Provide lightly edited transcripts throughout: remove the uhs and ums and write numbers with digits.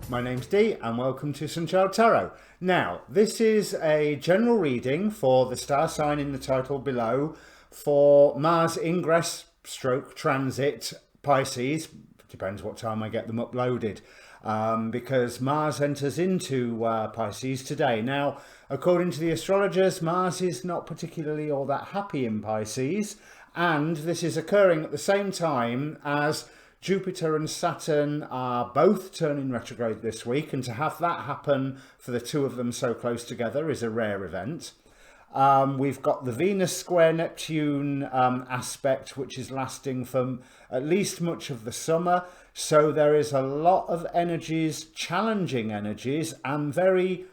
My name's Dee and welcome to Untitled Tarot. Now, this is a general reading for the star sign in the title below for Mars ingress stroke transit Pisces. Depends what time I get them uploaded, because Mars enters into Pisces today. Now, according to the astrologers, Mars is not particularly all that happy in Pisces, and this is occurring at the same time as Jupiter and Saturn are both turning retrograde this week, and to have that happen for the two of them so close together is a rare event. We've got the Venus square Neptune aspect, which is lasting for at least much of the summer. So there is a lot of energies, challenging energies, and very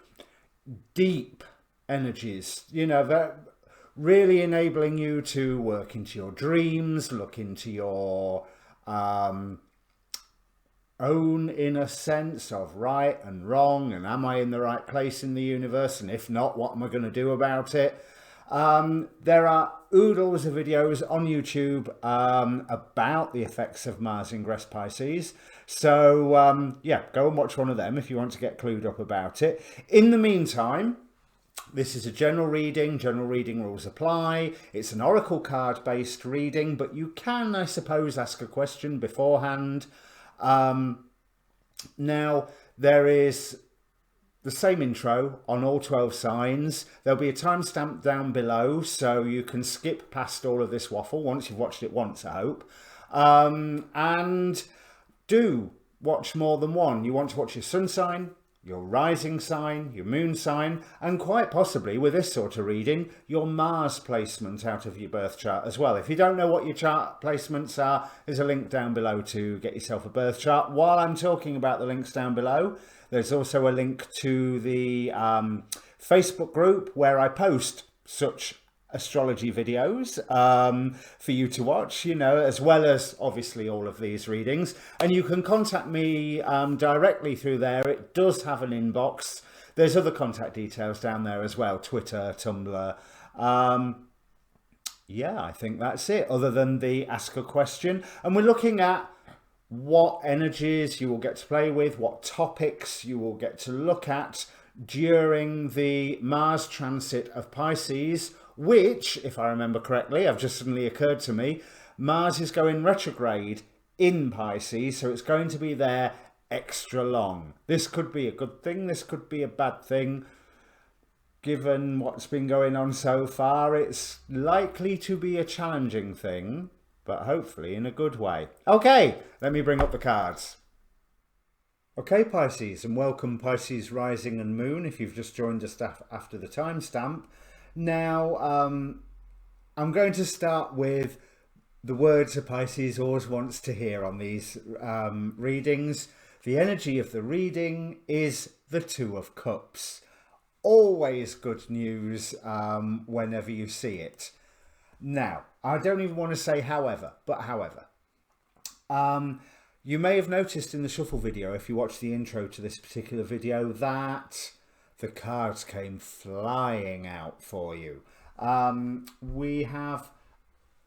deep energies, you know, that really enabling you to work into your dreams, look into your own inner sense of right and wrong, and am I in the right place in the universe, and if not, what am I going to do about it? There are oodles of videos on YouTube about the effects of Mars ingress Pisces, so yeah, go and watch one of them if you want to get clued up about it. In the meantime, this is a general reading rules apply. It's an oracle card based reading, but you can, I suppose, ask a question beforehand. Now, there is the same intro on all 12 signs. There'll be a timestamp down below, so you can skip past all of this waffle once you've watched it once, I hope. And do watch more than one. You want to watch your sun sign, your rising sign, your moon sign, and quite possibly, with this sort of reading, your Mars placement out of your birth chart as well. If you don't know what your chart placements are, there's a link down below to get yourself a birth chart. While I'm talking about the links down below, there's also a link to the Facebook group where I post such astrology videos for you to watch, you know, as well as obviously all of these readings. And you can contact me directly through there. It does have an inbox. There's other contact details down there as well, Twitter, Tumblr. Yeah, I think that's it, other than the ask a question. And we're looking at what energies you will get to play with, what topics you will get to look at during the Mars transit of Pisces, which, if I remember correctly, have just suddenly occurred to me, Mars is going retrograde in Pisces, so it's going to be there extra long. This could be a good thing, this could be a bad thing. Given what's been going on so far, it's likely to be a challenging thing, but hopefully in a good way. Okay, let me bring up the cards. Okay, Pisces, and welcome Pisces rising and moon if you've just joined us after the timestamp. Now, I'm going to start with the words a Pisces always wants to hear on these readings. The energy of the reading is the Two of Cups. Always good news whenever you see it. Now, I don't even want to say however, but however. You may have noticed in the shuffle video, if you watch the intro to this particular video, that the cards came flying out for you. We have,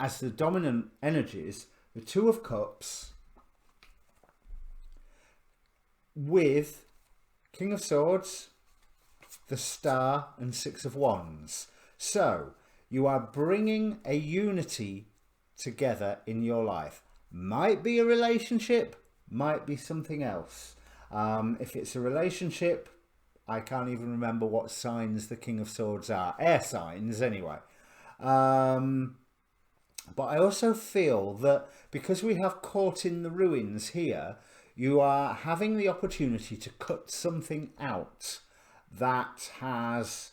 as the dominant energies, the Two of Cups with King of Swords, the Star, and Six of Wands. So you are bringing a unity together in your life. Might be a relationship, might be something else. If it's a relationship, I can't even remember what signs the King of Swords are. Air signs, anyway. But I also feel that because we have Caught in the Ruins here, you are having the opportunity to cut something out that has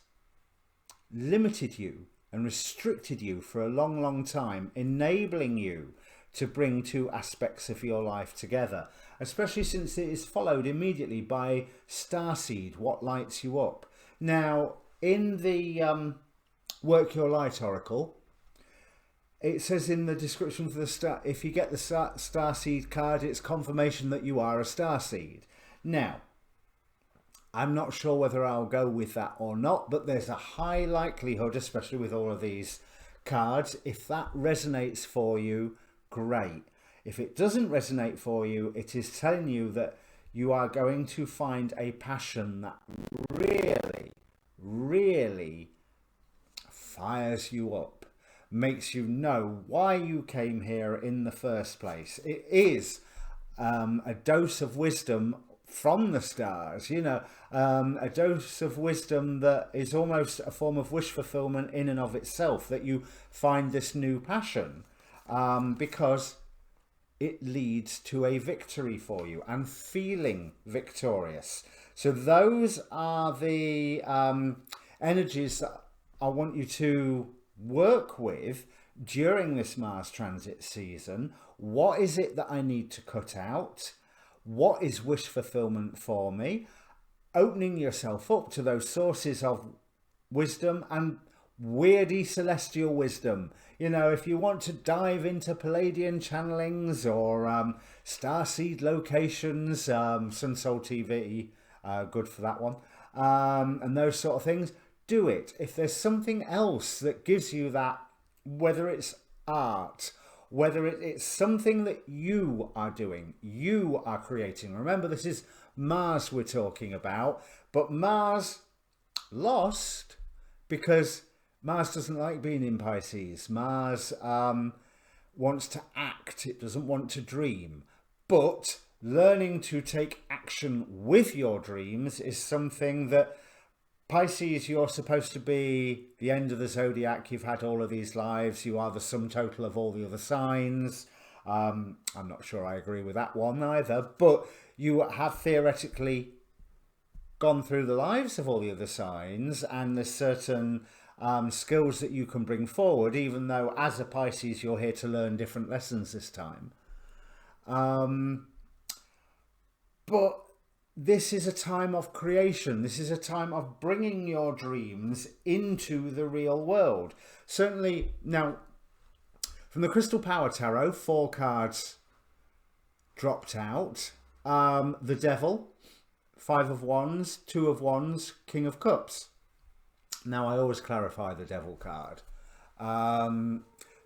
limited you and restricted you for a long, long time, enabling you to bring two aspects of your life together, especially since it is followed immediately by Starseed, what lights you up. Now, in the Work Your Light Oracle, it says in the description for the star, if you get the Starseed card, it's confirmation that you are a Starseed. Now, I'm not sure whether I'll go with that or not, but there's a high likelihood, especially with all of these cards, if that resonates for you, great. If it doesn't resonate for you, it is telling you that you are going to find a passion that really fires you up, makes you know why you came here in the first place. It is a dose of wisdom from the stars, you know, a dose of wisdom that is almost a form of wish fulfillment in and of itself, that you find this new passion, because it leads to a victory for you and feeling victorious. So those are the energies that I want you to work with during this Mars transit season. What is it that I need to cut out? What is wish fulfillment for me? Opening yourself up to those sources of wisdom and weirdy celestial wisdom. You know, if you want to dive into Palladian channelings or starseed locations, Sun Soul TV, good for that one, and those sort of things, do it. If there's something else that gives you that, whether it's art, whether it's something that you are doing, you are creating. Remember, this is Mars we're talking about, but Mars lost because Mars doesn't like being in Pisces. Mars wants to act. It doesn't want to dream. But learning to take action with your dreams is something that Pisces, you're supposed to be the end of the zodiac. You've had all of these lives. You are the sum total of all the other signs. I'm not sure I agree with that one either, but you have theoretically gone through the lives of all the other signs, and there's certain skills that you can bring forward, even though as a Pisces you're here to learn different lessons this time. But this is a time of creation. This is a time of bringing your dreams into the real world. Certainly, now, from the Crystal Power Tarot, 4 cards dropped out. The Devil, 5 of Wands, 2 of Wands, King of Cups. Now, I always clarify the Devil card.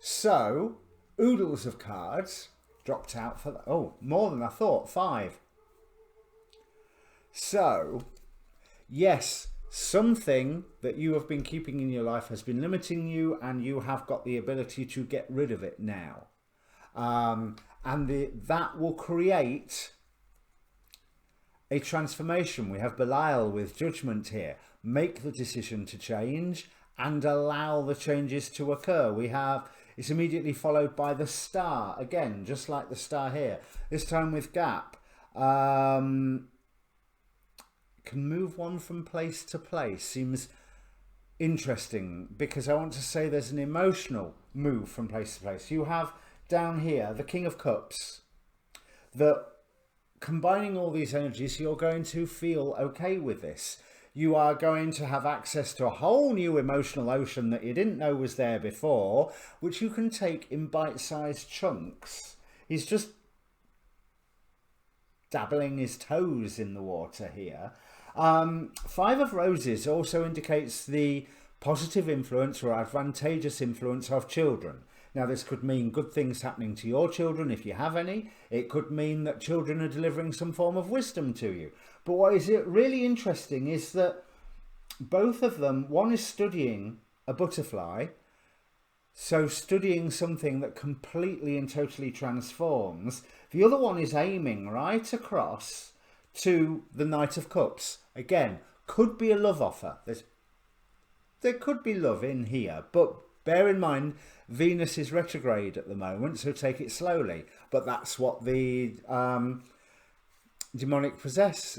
So, oodles of cards dropped out for, more than I thought, 5. So, yes, something that you have been keeping in your life has been limiting you, and you have got the ability to get rid of it now. That will create a transformation. We have Belial with Judgment here. Make the decision to change and allow the changes to occur. We have, it's immediately followed by the Star, again, just like the Star here. This time with Gap. Can move one from place to place. Seems interesting because I want to say there's an emotional move from place to place. You have down here the King of Cups, that combining all these energies, you're going to feel okay with this. You are going to have access to a whole new emotional ocean that you didn't know was there before, which you can take in bite-sized chunks. He's just dabbling his toes in the water here. 5 of Roses also indicates the positive influence or advantageous influence of children. Now, this could mean good things happening to your children if you have any. It could mean that children are delivering some form of wisdom to you. But what is really interesting is that both of them, one is studying a butterfly, so studying something that completely and totally transforms. The other one is aiming right across to the Knight of Cups. Again, could be a love offer. There could be love in here, but bear in mind Venus is retrograde at the moment, so take it slowly. But that's what the demon possessed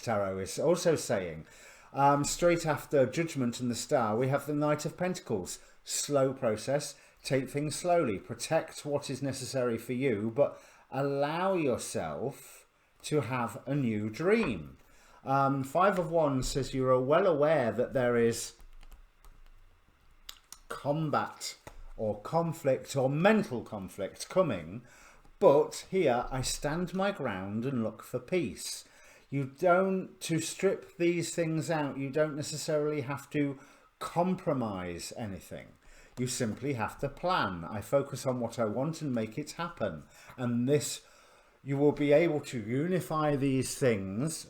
tarot is also saying. Straight after Judgment and the Star, we have the Knight of Pentacles. Slow process, take things slowly, protect what is necessary for you, but allow yourself to have a new dream. 5 of Wands says you are well aware that there is combat or conflict or mental conflict coming, but here I stand my ground and look for peace. You don't, to strip these things out, you don't necessarily have to compromise anything. You simply have to plan. I focus on what I want and make it happen. And this you will be able to unify these things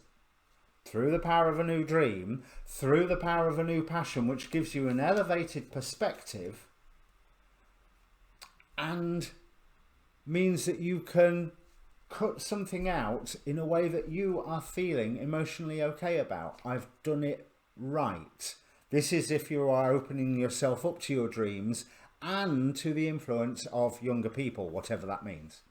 through the power of a new dream, through the power of a new passion, which gives you an elevated perspective and means that you can cut something out in a way that you are feeling emotionally okay about. I've done it right. This is if you are opening yourself up to your dreams and to the influence of younger people, whatever that means.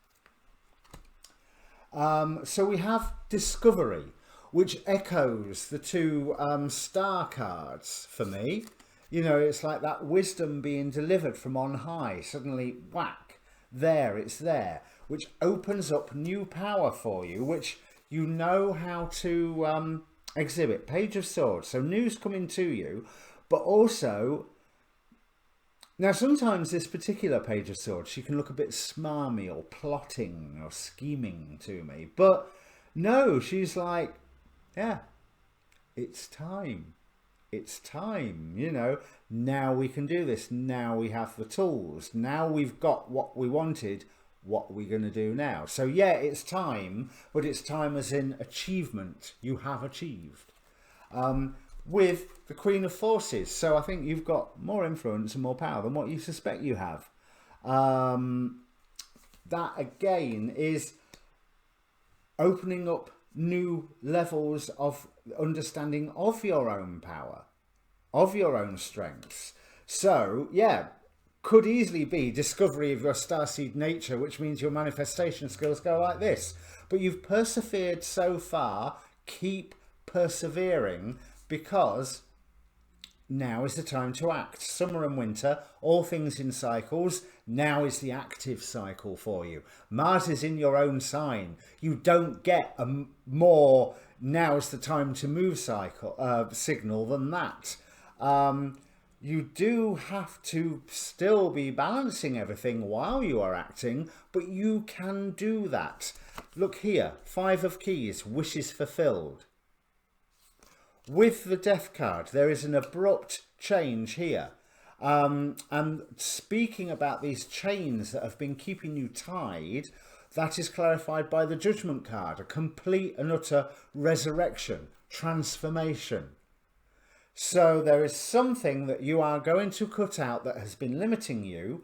So we have discovery, which echoes the two star cards for me. You know, it's like that wisdom being delivered from on high. Suddenly, whack, there, it's there, which opens up new power for you, which you know how to exhibit. Page of Swords, so news coming to you, but also, now sometimes this particular Page of Swords, she can look a bit smarmy or plotting or scheming to me, but no, she's like, yeah, it's time. It's time, you know, now we can do this. Now we have the tools. Now we've got what we wanted. What are we going to do now? So yeah, it's time, but it's time as in achievement. You have achieved. With the Queen of Forces. So I think you've got more influence and more power than what you suspect you have. That again is opening up new levels of understanding of your own power, of your own strengths. So yeah, could easily be discovery of your starseed nature, which means your manifestation skills go like this. But you've persevered so far. Keep persevering, because now is the time to act. Summer and winter, all things in cycles. Now is the active cycle for you. Mars is in your own sign. You don't get a more now's the time to move cycle signal than that. You do have to still be balancing everything while you are acting, but you can do that. Look here, 5 of Keys, wishes fulfilled. With the Death card, there is an abrupt change here. And speaking about these chains that have been keeping you tied, that is clarified by the Judgment card, a complete and utter resurrection, transformation. So there is something that you are going to cut out that has been limiting you,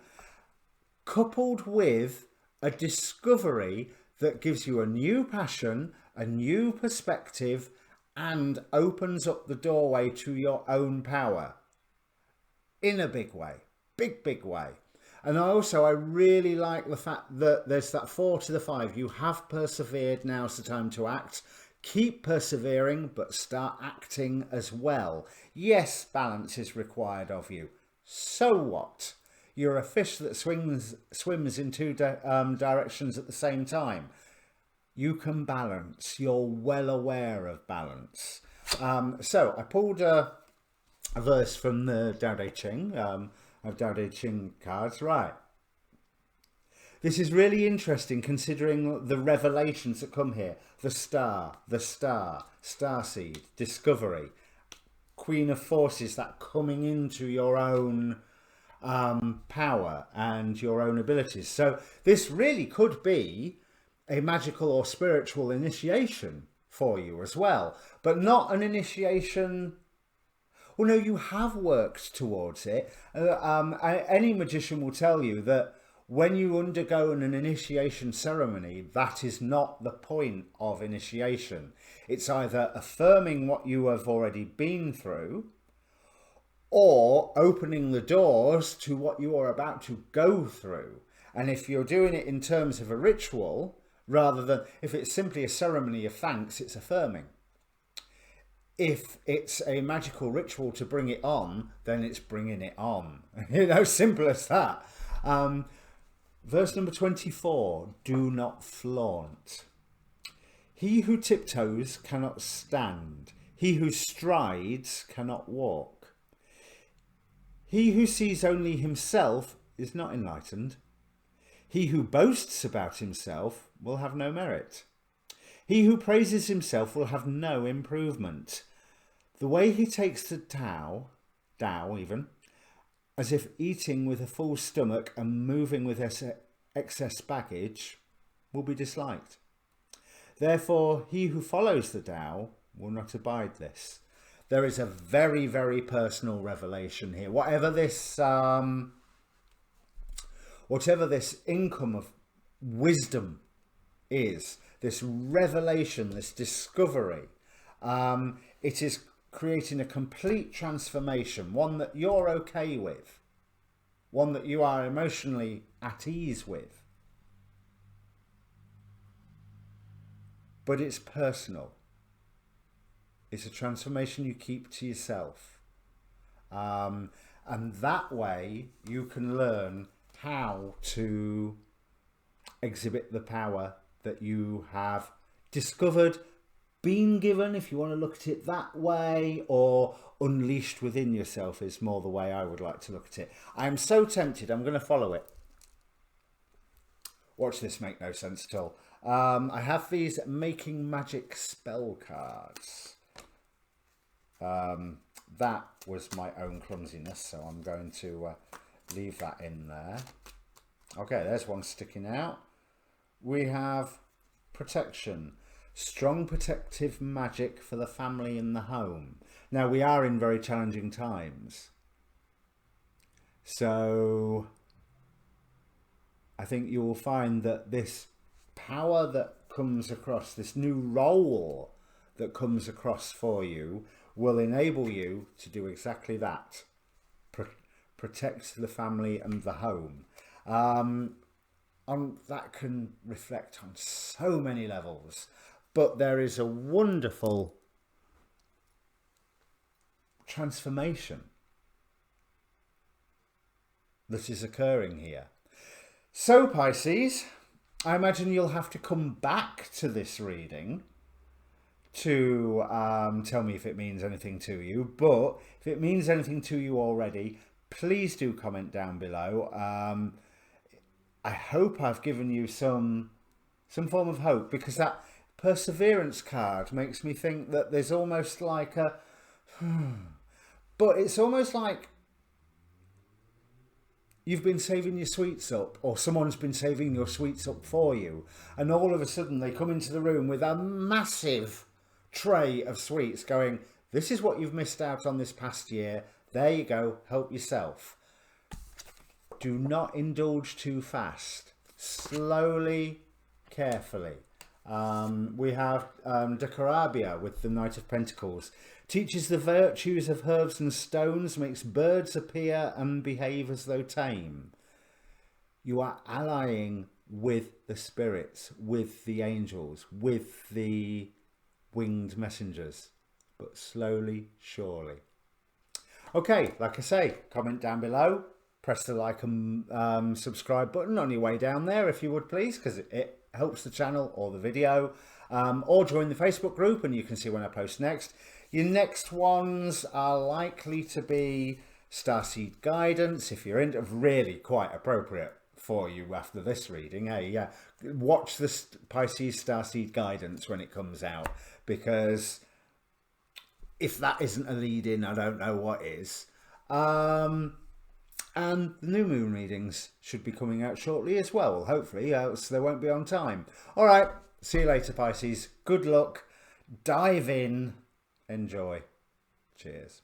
coupled with a discovery that gives you a new passion, a new perspective, and opens up the doorway to your own power in a big way, big way. And I really like the fact that there's that 4 to the 5. You have persevered, now's the time to act. Keep persevering, but start acting as well. Yes, balance is required of you. So what? You're a fish that swims in two directions at the same time. You can balance. You're well aware of balance. So I pulled a verse from the Tao Te Ching, of Tao Te Ching cards. Right. This is really interesting considering the revelations that come here. The star, starseed, discovery, Queen of Forces, that coming into your own power and your own abilities. So this really could be a magical or spiritual initiation for you as well, but not an initiation. Well, no, you have worked towards it. Any magician will tell you that when you undergo an initiation ceremony, that is not the point of initiation. It's either affirming what you have already been through or opening the doors to what you are about to go through. And if you're doing it in terms of a ritual, rather than if it's simply a ceremony of thanks, it's affirming. If it's a magical ritual to bring it on, then it's bringing it on. You know, simple as that. Verse number 24, do not flaunt. He who tiptoes cannot stand. He who strides cannot walk. He who sees only himself is not enlightened. He who boasts about himself will have no merit. He who praises himself will have no improvement. The way he takes the Tao even, as if eating with a full stomach and moving with excess baggage, will be disliked. Therefore, he who follows the Tao will not abide this. There is a very, very personal revelation here. Whatever this income of wisdom is, this revelation, this discovery, it is creating a complete transformation, one that you're okay with, one that you are emotionally at ease with. But it's personal. It's a transformation you keep to yourself. And that way you can learn how to exhibit the power that you have discovered, been given, if you want to look at it that way, or unleashed within yourself is more the way I would like to look at it. I am so tempted, I'm going to follow it. Watch this make no sense at all. I have these Making Magic spell cards. That was my own clumsiness, so I'm going to leave that in there. Okay, there's one sticking out. We have protection. Strong protective magic for the family and the home. Now, we are in very challenging times. So I think you will find that this power that comes across, this new role that comes across for you, will enable you to do exactly that. Protect the family and the home. That can reflect on so many levels. But there is a wonderful transformation that is occurring here. So Pisces, I imagine you'll have to come back to this reading to tell me if it means anything to you. But if it means anything to you already, please do comment down below. I hope I've given you some form of hope, because that Perseverance card makes me think that there's almost like a but it's almost like you've been saving your sweets up, or someone's been saving your sweets up for you, and all of a sudden they come into the room with a massive tray of sweets going, this is what you've missed out on this past year, there you go, help yourself. Do not indulge too fast. Slowly, carefully. We have De Carabia with the Knight of Pentacles. Teaches the virtues of herbs and stones, makes birds appear and behave as though tame. You are allying with the spirits, with the angels, with the winged messengers, but slowly, surely. Okay, like I say, comment down below. Press the like and subscribe button on your way down there, if you would please, because it helps the channel or the video. Or join the Facebook group and you can see when I post next. Your next ones are likely to be Starseed Guidance, if you're into, really quite appropriate for you after this reading. Hey, yeah, watch the Pisces Starseed Guidance when it comes out, because if that isn't a lead-in, I don't know what is. And the new moon readings should be coming out shortly as well, hopefully, else they won't be on time. All right, see you later, Pisces. Good luck. Dive in. Enjoy. Cheers.